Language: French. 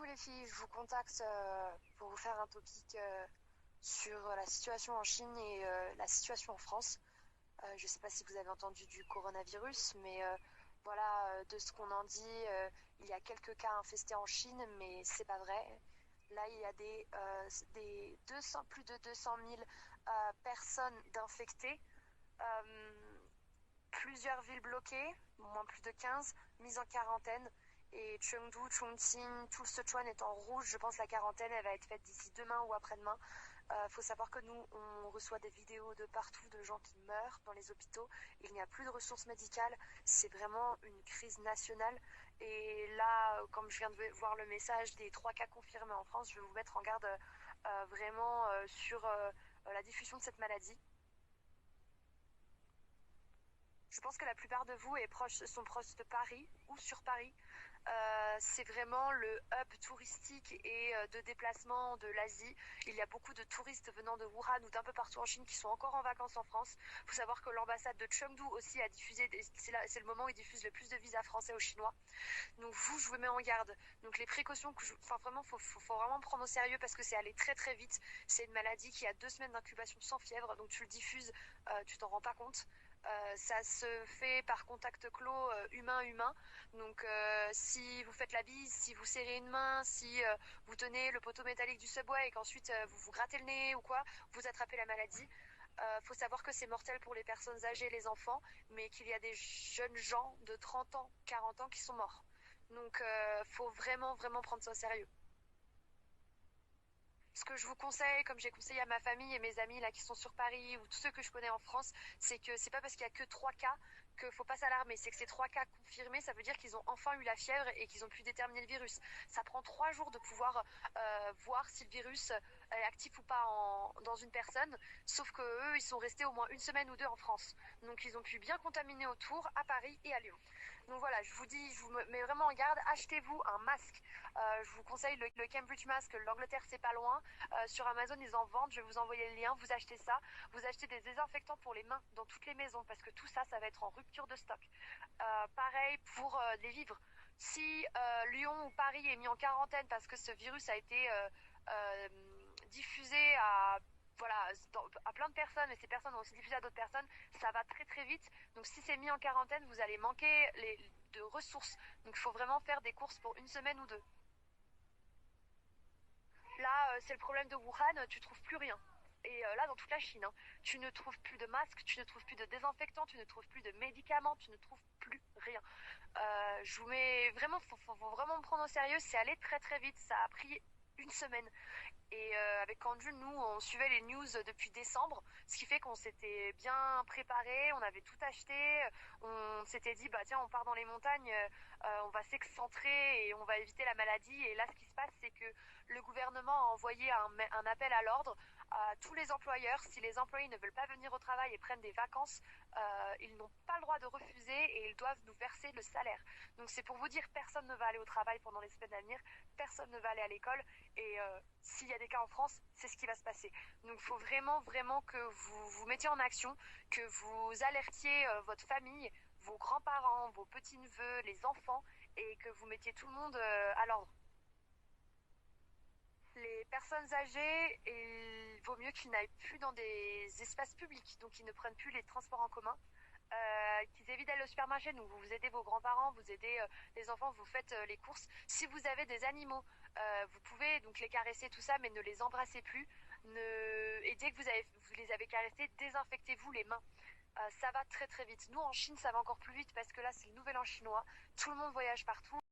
Coucou les filles, je vous contacte pour vous faire un topic sur la situation en Chine et la situation en France. Je ne sais pas si vous avez entendu du coronavirus, mais voilà, de ce qu'on en dit, il y a quelques cas infestés en Chine, mais c'est pas vrai. Là, il y a des 200, plus de 200 000 personnes d'infectées, euh, plusieurs villes bloquées, au moins plus de 15, mises en quarantaine. Et Chengdu, Chongqing, tout le Sichuan est en rouge. Je pense que la quarantaine, elle va être faite d'ici demain ou après-demain. Faut savoir que nous, on reçoit des vidéos de partout de gens qui meurent dans les hôpitaux. Il n'y a plus de ressources médicales. C'est vraiment une crise nationale. Et là, comme je viens de voir le message des 3 cas confirmés en France, je vais vous mettre en garde vraiment sur la diffusion de cette maladie. Je pense que la plupart de vous sont proches de Paris ou sur Paris. C'est vraiment le hub touristique et de déplacement de l'Asie. Il y a beaucoup de touristes venant de Wuhan ou d'un peu partout en Chine qui sont encore en vacances en France. Il faut savoir que l'ambassade de Chengdu aussi a diffusé, c'est le moment où ils diffusent le plus de visas français aux Chinois. Donc vous, je vous mets en garde. Donc les précautions, enfin vraiment, faut vraiment prendre au sérieux parce que c'est allé très très vite. C'est une maladie qui a 2 semaines d'incubation sans fièvre, donc tu le diffuses, tu t'en rends pas compte. Ça se fait par contact clos humain-humain. Donc si vous faites la bise, si vous serrez une main, si vous tenez le poteau métallique du subway et qu'ensuite vous vous grattez le nez ou quoi, vous attrapez la maladie. Faut savoir que c'est mortel pour les personnes âgées et les enfants, mais qu'il y a des jeunes gens de 30 ans, 40 ans qui sont morts. Donc faut vraiment vraiment prendre ça au sérieux. Ce que je vous conseille, comme j'ai conseillé à ma famille et mes amis là qui sont sur Paris ou tous ceux que je connais en France, c'est que c'est pas parce qu'il y a que 3 cas qu'il faut pas s'alarmer. C'est que ces 3 cas confirmés, ça veut dire qu'ils ont enfin eu la fièvre et qu'ils ont pu déterminer le virus. Ça prend 3 jours de pouvoir voir si le virus est actif ou pas dans une personne. Sauf que eux, ils sont restés au moins une semaine ou 2 en France. Donc ils ont pu bien contaminer autour à Paris et à Lyon. Donc voilà, je vous dis, je vous mets vraiment en garde, achetez-vous un masque. Je vous conseille le Cambridge Mask, l'Angleterre c'est pas loin. Sur Amazon ils en vendent, je vais vous envoyer le lien, vous achetez ça. Vous achetez des désinfectants pour les mains dans toutes les maisons parce que tout ça, ça va être en rupture de stock. Pareil pour les vivres. Si Lyon ou Paris est mis en quarantaine parce que ce virus a été euh, diffusé voilà, à plein de personnes et ces personnes ont aussi diffusé à d'autres personnes, ça va très très vite. Donc si c'est mis en quarantaine, vous allez manquer de ressources. Donc il faut vraiment faire des courses pour une semaine ou 2. Là, c'est le problème de Wuhan, tu trouves plus rien. Et là, dans toute la Chine, hein, tu ne trouves plus de masques, tu ne trouves plus de désinfectants, tu ne trouves plus de médicaments, tu ne trouves plus rien. Je vous mets vraiment, faut vraiment me prendre au sérieux. C'est allé très très vite. Ça a pris une semaine. Et avec Andrew, nous, on suivait les news depuis décembre, ce qui fait qu'on s'était bien préparé, on avait tout acheté, on s'était dit, bah tiens, on part dans les montagnes, on va s'excentrer et on va éviter la maladie. Et là, ce qui se passe, c'est que le gouvernement a envoyé un appel à l'ordre à tous les employeurs. Si les employés ne veulent pas venir au travail et prennent des vacances, ils n'ont pas le droit de refuser et ils doivent nous verser le salaire. Donc c'est pour vous dire, personne ne va aller au travail pendant les semaines à venir, personne ne va aller à l'école. Et s'il y a des cas en France, c'est ce qui va se passer. Donc il faut vraiment, vraiment que vous vous mettiez en action, que vous alertiez votre famille, vos grands-parents, vos petits-neveux, les enfants, et que vous mettiez tout le monde à l'ordre. Les personnes âgées, il vaut mieux qu'ils n'aillent plus dans des espaces publics, donc ils ne prennent plus les transports en commun. Qu'ils évitent d'aller au supermarché, donc vous aidez vos grands-parents, vous aidez les enfants, vous faites les courses. Si vous avez des animaux, vous pouvez donc les caresser, tout ça, mais ne les embrassez plus. Et dès que vous les avez caressés, désinfectez-vous les mains. Ça va très très vite. Nous en Chine, ça va encore plus vite parce que là, c'est le nouvel an chinois. Tout le monde voyage partout.